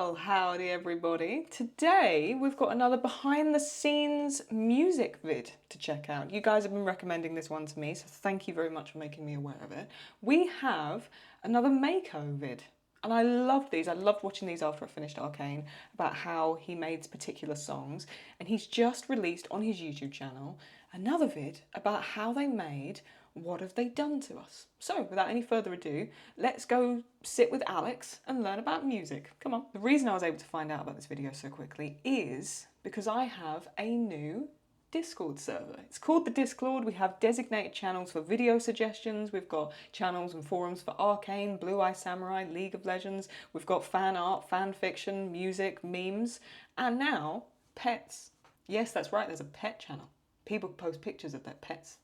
Well, howdy everybody. Today we've got another behind the scenes music vid to check out. You guys have been recommending this one to me, so thank you very much for making me aware of it. We have another Mako vid. And I love these. I loved watching these after I finished Arcane about how he made particular songs. And he's just released on his YouTube channel another vid about how they made What Have They Done To Us. So without any further ado, let's go sit with Alex and learn about music. Come on. The reason I was able to find out about this video so quickly is because I have a new Discord server. It's called the Discord. We have designated channels for video suggestions. We've got channels and forums for Arcane, Blue Eye Samurai, League of Legends. We've got fan art, fan fiction, music, memes, and now pets. Yes, that's right, there's a pet channel. People post pictures of their pets.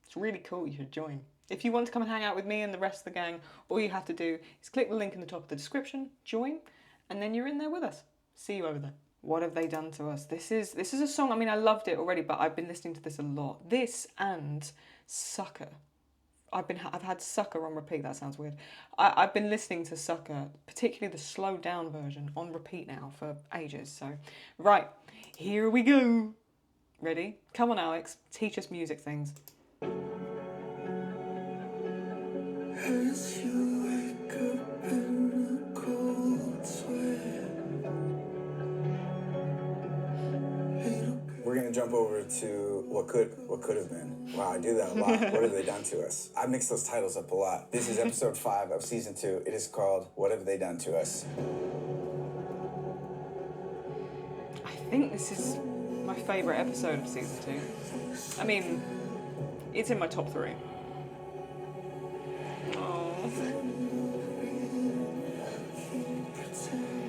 It's really cool, you should join. If you want to come and hang out with me and the rest of the gang, all you have to do is click the link in the top of the description, join, and then you're in there with us. See you over there. What Have They Done To Us? This is a song, I mean, I loved it already, but I've been listening to this a lot. This and Sucker. I've had Sucker on repeat, that sounds weird. I've been listening to Sucker, particularly the slowed down version, on repeat now for ages. So, right, here we go. Ready? Come on, Alex, teach us music things. As you wake up in a cold sweat. We're gonna jump over to what could have been. Wow, I do that a lot. What have they done to us? I mix those titles up a lot. This is episode 5 of season 2. It is called What Have They Done To Us? I think this is my favourite episode of season 2. I mean, it's in my top 3.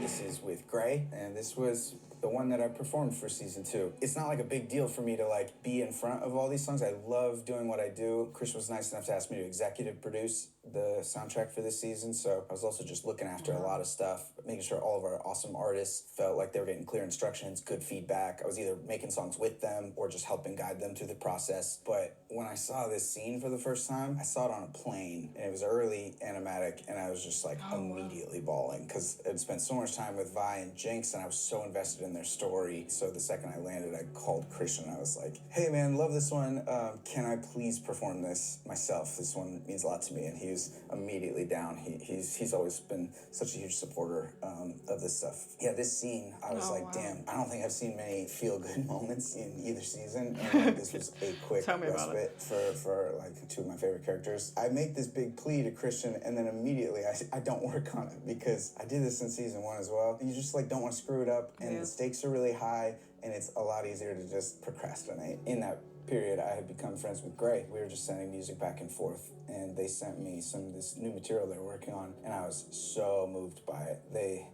This is with Gray, and this was the one that I performed for season 2. It's not like a big deal for me to like be in front of all these songs. I love doing what I do. Chris was nice enough to ask me to executive produce the soundtrack for this season, so I was also just looking after a lot of stuff, making sure all of our awesome artists felt like they were getting clear instructions, good feedback. I was either making songs with them or just helping guide them through the process. But when I saw this scene for the first time, I saw it on a plane, and it was early animatic, and I was just like immediately bawling because I'd spent so much time with Vi and Jinx, and I was so invested in their story. So the second I landed, I called Christian. I was like, hey man, love this one. Can I please perform this myself? This one means a lot to me. And he was immediately down. He's always been such a huge supporter of this stuff. Yeah, this scene, I was damn, I don't think I've seen many feel-good moments in either season. And this was a quick respite for like 2 of my favorite characters. I make this big plea to Christian, and then immediately I don't work on it because I did this in season 1 as well. You just like don't want to screw it up, and the stakes are really high, and it's a lot easier to just procrastinate. In that period, I had become friends with Gray. We were just sending music back and forth, and they sent me some of this new material they're working on, and I was so moved by it.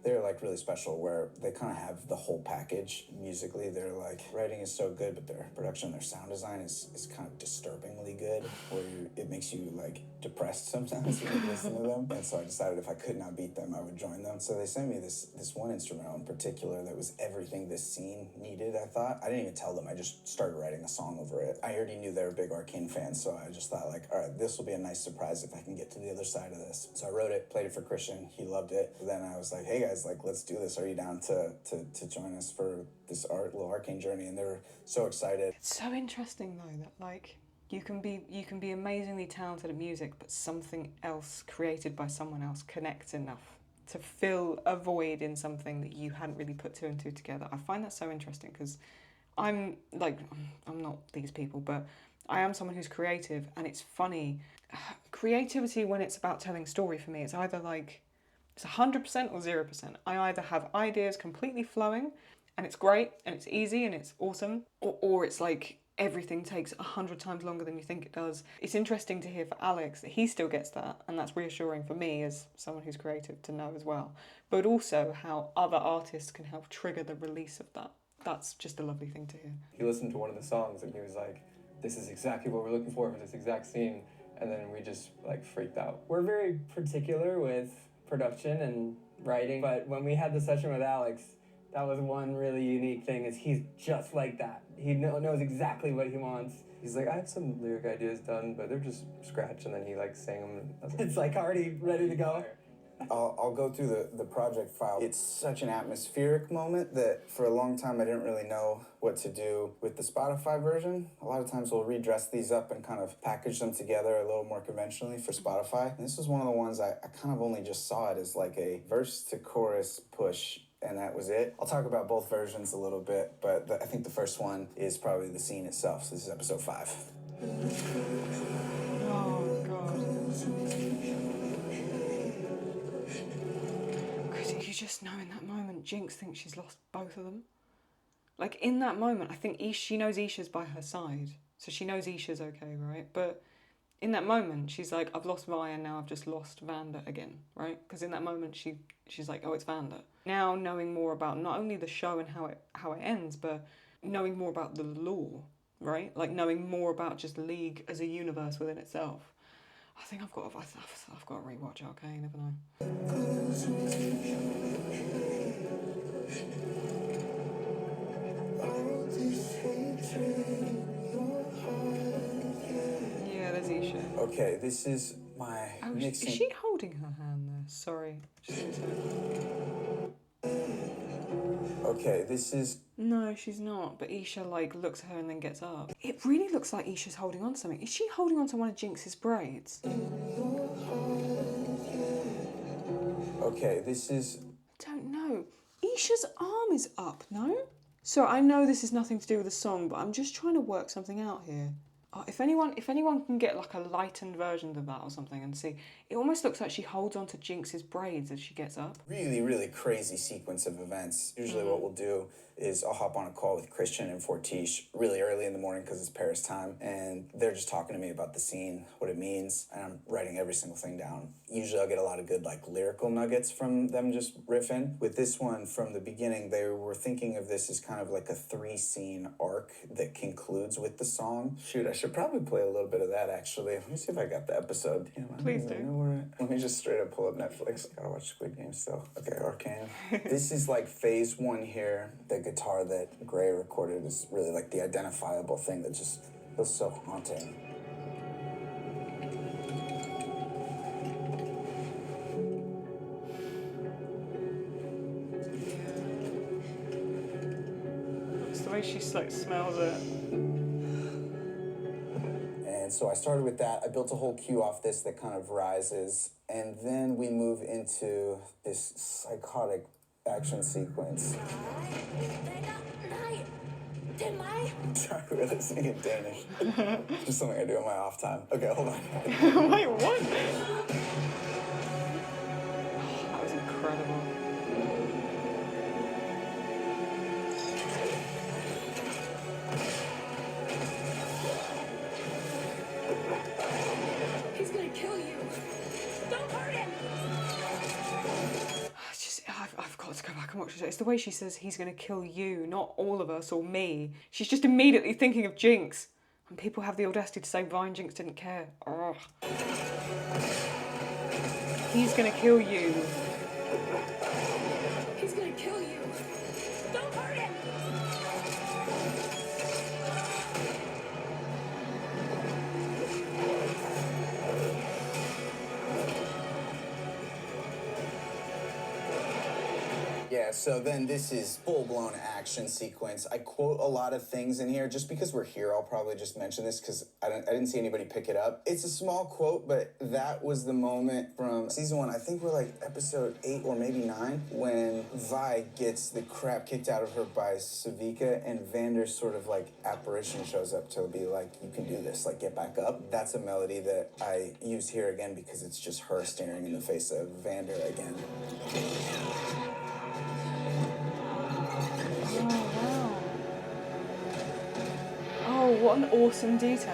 They're like really special, where they kind of have the whole package musically. They're like, writing is so good, but their production, their sound design is kind of disturbingly good, where it makes you like depressed sometimes when you listen to them. And so I decided if I could not beat them, I would join them. So they sent me this one instrumental in particular that was everything this scene needed, I thought. I didn't even tell them, I just started writing a song over it. I already knew they were big Arcane fans, so I just thought like, all right, this will be a nice surprise if I can get to the other side of this. So I wrote it, played it for Christian, he loved it. Then I was like, hey guys, like let's do this. Are you down to join us for this little Arcane journey? And they were so excited. It's so interesting though that like you can be amazingly talented at music, but something else created by someone else connects enough to fill a void in something that you hadn't really put 2 and 2 together. I find that so interesting because I'm not these people, but I am someone who's creative, and it's funny. Creativity, when it's about telling story, for me, it's either like it's 100% or 0%. I either have ideas completely flowing and it's great and it's easy and it's awesome, or it's like everything takes 100 times longer than you think it does. It's interesting to hear for Alex that he still gets that, and that's reassuring for me as someone who's creative to know as well. But also how other artists can help trigger the release of that. That's just a lovely thing to hear. He listened to one of the songs and he was like, this is exactly what we're looking for this exact scene. And then we just like freaked out. We're very particular with production and writing, but when we had the session with Alex, that was one really unique thing, is he's just like that. He knows exactly what he wants. He's like, I have some lyric ideas done, but they're just scratch, and then he like sang them. It's like already ready to go. I'll go through the project file. It's such an atmospheric moment that for a long time I didn't really know what to do with the Spotify version. A lot of times we'll redress these up and kind of package them together a little more conventionally for Spotify. And this was one of the ones I kind of only just saw it as like a verse to chorus push, and that was it. I'll talk about both versions a little bit, but I think the first one is probably the scene itself. So this is episode 5. Oh, God. Because you just know in that moment, Jinx thinks she's lost both of them. Like, in that moment, I think she knows Isha's by her side. So she knows Isha's okay, right? But in that moment, she's like, I've lost Vi and now I've just lost Vanda again, right? Because in that moment, she's like, oh, it's Vanda. Now knowing more about not only the show and how it ends, but knowing more about the lore, right? Like knowing more about just League as a universe within itself. I think I've got to rewatch Arcane, haven't I? Yeah, there's Isha. Okay, this is my mixing. Is she holding her hand there? Sorry. Okay, this is... No, she's not. But Isha, like, looks at her and then gets up. It really looks like Isha's holding on to something. Is she holding on to one of Jinx's braids? Okay, this is... I don't know. Isha's arm is up, no? So I know this is nothing to do with the song, but I'm just trying to work something out here. If anyone can get like a lightened version of that or something and see, it almost looks like she holds onto Jinx's braids as she gets up. Really, really crazy sequence of events. Usually what we'll do is I'll hop on a call with Christian and Fortiche really early in the morning because it's Paris time, and they're just talking to me about the scene, what it means, and I'm writing every single thing down. Usually I'll get a lot of good like lyrical nuggets from them just riffing. With this one, from the beginning, they were thinking of this as kind of like a 3-scene arc that concludes with the song. Shoot, I should probably play a little bit of that actually. Let me see if I got the episode. Please do. Let me just straight up pull up Netflix. Gotta watch Squid Game still. Okay, Arcane. This is like phase 1 here. The guitar that Gray recorded is really like the identifiable thing that just feels so haunting. It's the way she like smells it. And so I started with that. I built a whole cue off this that kind of rises. And then we move into this psychotic action sequence. Sorry, we're listening in Danish. Just something I do on my off time. Okay, hold on. Wait, what? That was incredible. He's gonna kill you. Don't hurt him. I've got to go back and watch it. It's the way she says he's going to kill you, not all of us or me. She's just immediately thinking of Jinx. And people have the audacity to say Vi and Jinx didn't care. Ugh. He's going to kill you. He's gonna kill you. Don't hurt him. Yeah, so then this is full-blown action sequence. I quote a lot of things in here. Just because we're here, I'll probably just mention this because I didn't see anybody pick it up. It's a small quote, but that was the moment from season 1. I think we're like episode 8 or maybe 9 when Vi gets the crap kicked out of her by Savika, and Vander's sort of like apparition shows up to be like, you can do this, like get back up. That's a melody that I use here again because it's just her staring in the face of Vander again. Oh, what an awesome detail.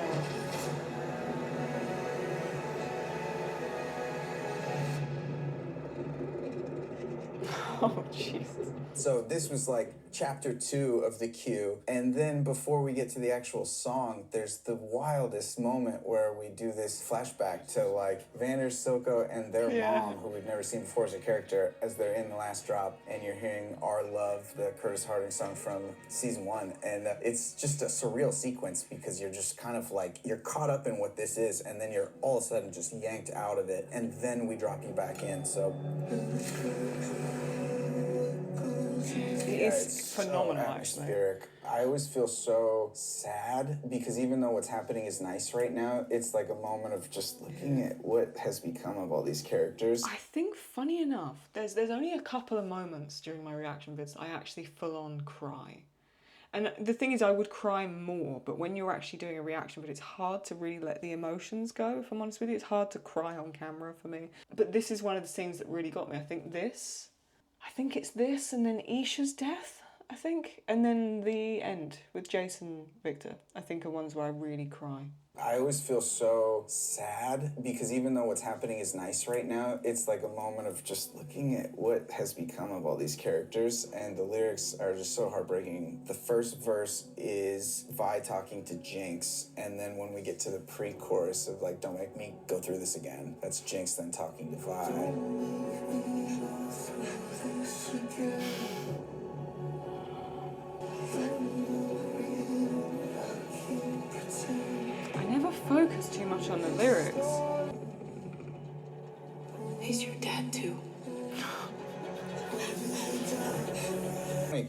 Oh, Oh, Jesus. So this was like chapter 2 of the queue. And then before we get to the actual song, there's the wildest moment where we do this flashback to like Vander, Silco, and their mom, who we've never seen before as a character, as they're in the last drop. And you're hearing Our Love, the Curtis Harding song from season 1. And it's just a surreal sequence because you're just kind of like, you're caught up in what this is. And then you're all of a sudden just yanked out of it. And then we drop you back in. So It's phenomenal, so actually. atmospheric. I always feel so sad because even though what's happening is nice right now, it's like a moment of just looking at what has become of all these characters. I think, funny enough, there's only a couple of moments during my reaction vids I actually full on cry. And the thing is, I would cry more, but when you're actually doing a reaction vid, it's hard to really let the emotions go, if I'm honest with you. It's hard to cry on camera for me. But this is one of the scenes that really got me. I think it's this, and then Isha's death, I think. And then the end with Jason Victor, I think are ones where I really cry. I always feel so sad because even though what's happening is nice right now, it's like a moment of just looking at what has become of all these characters, and the lyrics are just so heartbreaking. The first verse is Vi talking to Jinx, and then when we get to the pre-chorus of like, don't make me go through this again, that's Jinx then talking to Vi. I never focus too much on the lyrics. He's your dad, too.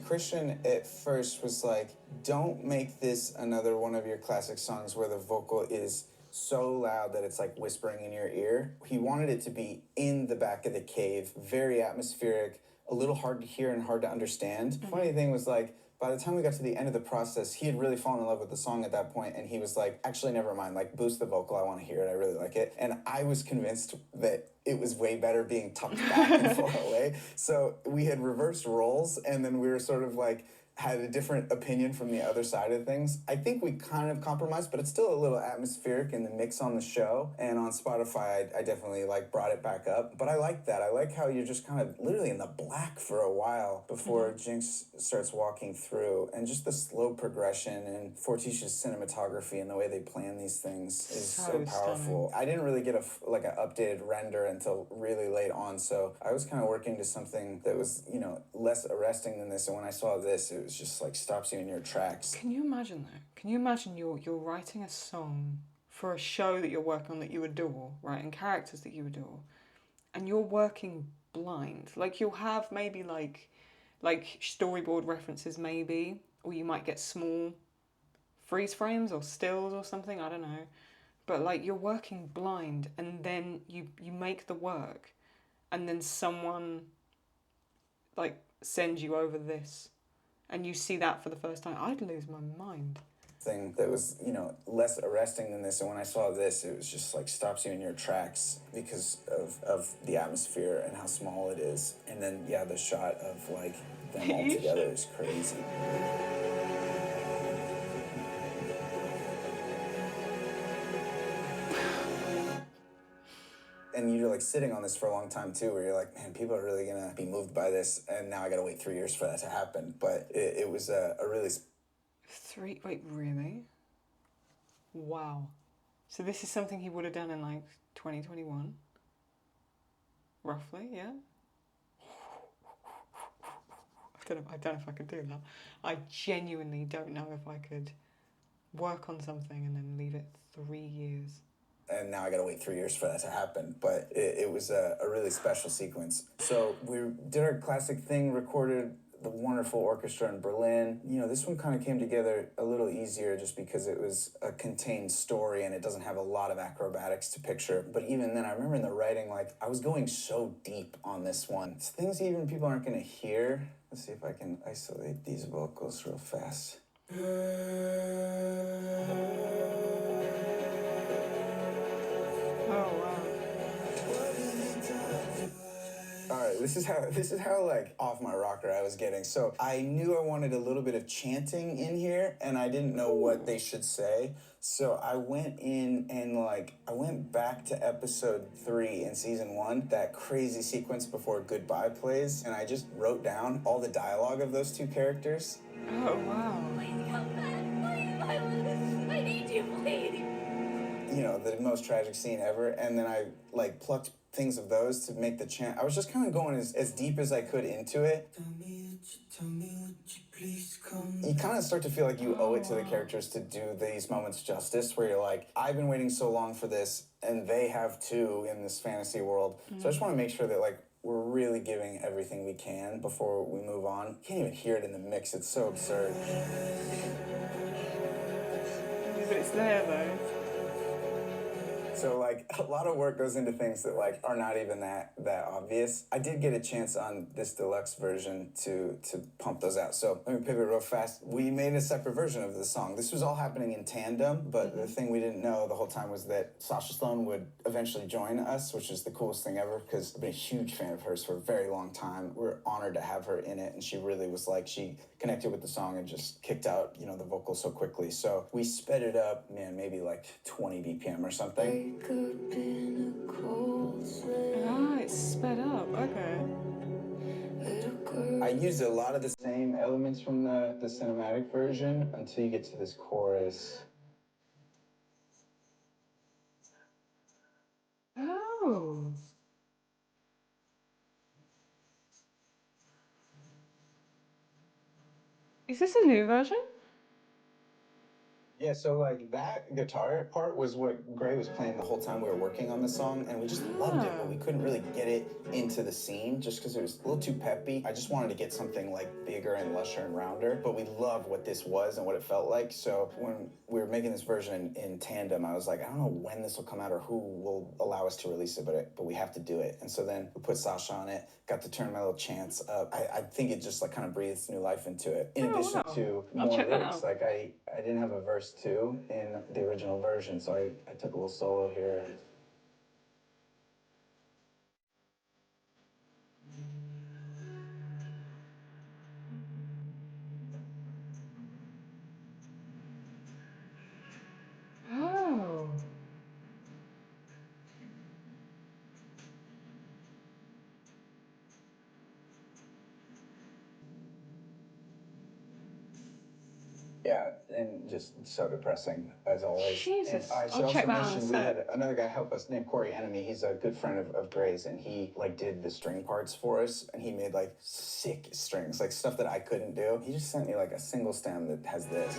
Christian at first was like, don't make this another one of your classic songs where the vocal is so loud that it's like whispering in your ear. He wanted it to be in the back of the cave, very atmospheric, a little hard to hear and hard to understand. Funny thing was like, by the time we got to the end of the process, he had really fallen in love with the song at that point, and he was like, actually, never mind, like, boost the vocal, I want to hear it, I really like it. And I was convinced that it was way better being tucked back and far away. So we had reversed roles, and then we were sort of like, had a different opinion from the other side of things. I think we kind of compromised, but it's still a little atmospheric in the mix on the show. And on Spotify, I definitely like brought it back up. But I like that. I like how you're just kind of literally in the black for a while before Jinx starts walking through. And just the slow progression and Fortitia's cinematography and the way they plan these things is so powerful. I didn't really get an updated render until really late on. So I was kind of working to something that was, you know, less arresting than this. And when I saw this, it was just like stops you in your tracks. Can you imagine though? Can you imagine you're writing a song for a show that you're working on that you adore, right? And characters that you adore, and you're working blind. Like you'll have maybe like storyboard references maybe, or you might get small freeze frames or stills or something, I don't know. But like you're working blind, and then you make the work, and then someone like sends you over this. And you see that for the first time, I'd lose my mind. Thing that was, you know, less arresting than this. And when I saw this, it was just like stops you in your tracks because of the atmosphere and how small it is. And then, yeah, the shot of like them all together is crazy. And you're like sitting on this for a long time too, where you're like, man, people are really gonna be moved by this, and now I gotta wait 3 years for that to happen. But it was a really... Wait, really? Wow. So this is something he would have done in like 2021? Roughly, yeah? I don't know if I could do that. I genuinely don't know if I could work on something and then leave it 3 years. And now I gotta wait 3 years for that to happen. But it was a really special sequence. So we did our classic thing, recorded the wonderful orchestra in Berlin. You know, this one kind of came together a little easier just because it was a contained story and it doesn't have a lot of acrobatics to picture. But even then, I remember in the writing, like, I was going so deep on this one. It's things even people aren't gonna hear. Let's see if I can isolate these vocals real fast. Sorry, this is how like off my rocker I was getting. So I knew I wanted a little bit of chanting in here, and I didn't know what they should say. So I went in and I went back to episode 3 in season 1, that crazy sequence before Goodbye plays, and I just wrote down all the dialogue of those two characters. Oh, wow. Please come back. Please, I need you, please. You know, the most tragic scene ever, and then I like plucked things of those to make the chant. I was just kind of going as deep as I could into it. You kind of start to feel like you owe it to the characters to do these moments justice, where you're like, I've been waiting so long for this, and they have too in this fantasy world. So I just want to make sure that like we're really giving everything we can before we move on. You can't even hear it in the mix. It's so absurd. But it's there though. So like a lot of work goes into things that like are not even that obvious. I did get a chance on this deluxe version to pump those out. So let me pivot real fast. We made a separate version of the song. This was all happening in tandem, but the thing we didn't know the whole time was that Sasha Sloan would eventually join us, which is the coolest thing ever, because I've been a huge fan of hers for a very long time. We're honored to have her in it, and she really was like, she connected with the song and just kicked out, you know, the vocals so quickly. So we sped it up, man, maybe like 20 BPM or something. Ah, it's sped up. Okay. I used a lot of the same elements from the cinematic version until you get to this chorus. Oh. Is this a new version? Yeah, so like that guitar part was what Gray was playing the whole time we were working on the song, and we just loved it, but we couldn't really get it into the scene just because it was a little too peppy. I just wanted to get something like bigger and lusher and rounder, but we loved what this was and what it felt like. So when we were making this version in tandem, I was like, I don't know when this will come out or who will allow us to release it, but we have to do it. And so then we put Sasha on it, got to turn my little chants up. I think it just like kind of breathes new life into it. In addition to I'll more check that lyrics, out. like I didn't have a verse 2 in the original version, so I took a little solo here. Oh. Yeah, and just so depressing, as always. Jesus. And I should I'll check also that out in a mention, we sec. had another guy help us named Corey Enemy. He's a good friend of Gray's, and he like did the string parts for us, and he made like sick strings, like stuff that I couldn't do. He just sent me like a single stem that has this.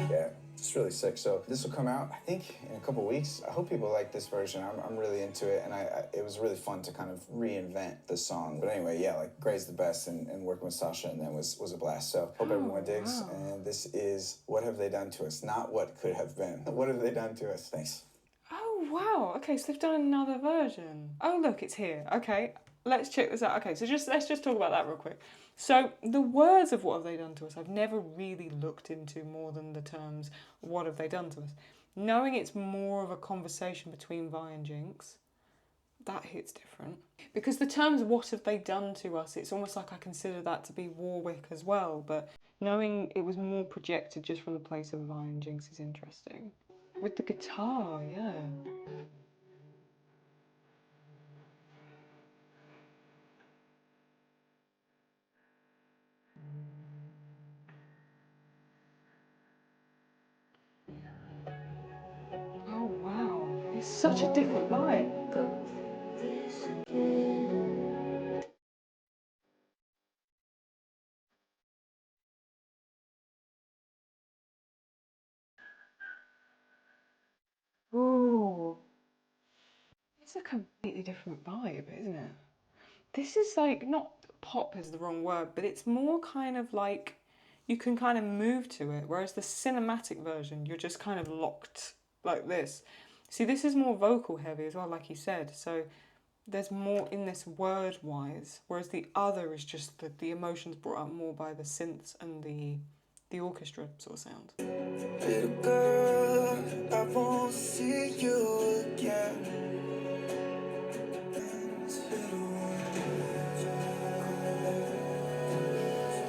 Yeah, it's really sick. So this will come out, I think, in a couple weeks. I hope people like this version. I'm really into it, and it was really fun to kind of reinvent the song. But anyway, yeah, like Gray's the best, and working with Sasha and then was a blast. So hope everyone digs. Wow. And this is What Have They Done to Us? Not What Could Have Been. What have they done to us? Thanks. Oh, wow. Okay, so they've done another version. Oh, look, it's here. Okay, let's check this out. Okay, so let's just talk about that real quick. So the words of what have they done to us, I've never really looked into more than the terms what have they done to us. Knowing it's more of a conversation between Vi and Jinx, that hits different. Because the terms what have they done to us, it's almost like I consider that to be Warwick as well, but knowing it was more projected just from the place of Vi and Jinx is interesting. With the guitar, yeah. Oh wow, it's such a different vibe. Ooh, it's a completely different vibe, isn't it? This is like, not pop is the wrong word, but it's more kind of like you can kind of move to it, whereas the cinematic version, you're just kind of locked like this. See, this is more vocal heavy as well, like you said, so there's more in this word-wise, whereas the other is just the emotions brought up more by the synths and the the orchestra sort of sound. Little girl, I won't see you again.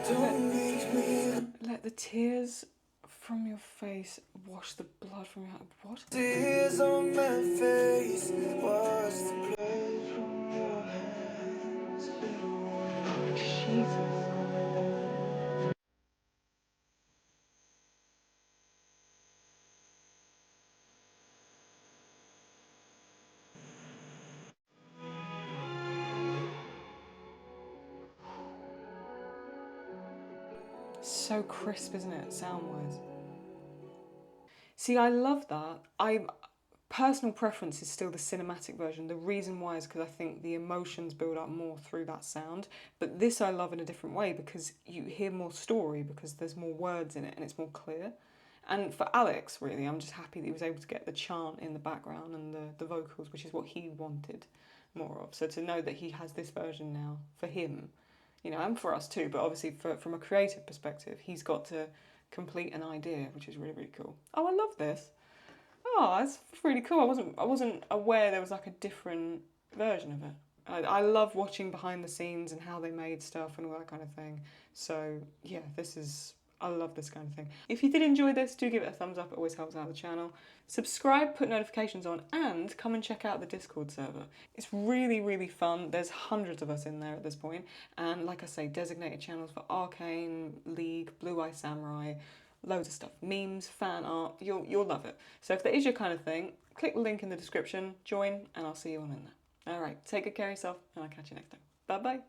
Don't make me Let the tears from your face wash the blood from your hand. What? tears on my face. Wash the blood from your hands. Jesus. So crisp, isn't it, sound-wise? See, I love that. Personal preference is still the cinematic version. The reason why is because I think the emotions build up more through that sound. But this I love in a different way because you hear more story because there's more words in it and it's more clear. And for Alex, really, I'm just happy that he was able to get the chant in the background and the vocals, which is what he wanted more of. So to know that he has this version now for him, you know, and for us too, but obviously from a creative perspective, he's got to complete an idea, which is really, really cool. Oh, I love this. Oh, that's really cool. I wasn't aware there was like a different version of it. I love watching behind the scenes and how they made stuff and all that kind of thing. So yeah, I love this kind of thing. If you did enjoy this, do give it a thumbs up. It always helps out the channel. Subscribe, put notifications on, and come and check out the Discord server. It's really, really fun. There's hundreds of us in there at this point. And like I say, designated channels for Arcane, League, Blue Eye Samurai, loads of stuff. Memes, fan art, you'll love it. So if that is your kind of thing, click the link in the description, join, and I'll see you on in there. All right, take good care of yourself, and I'll catch you next time. Bye-bye.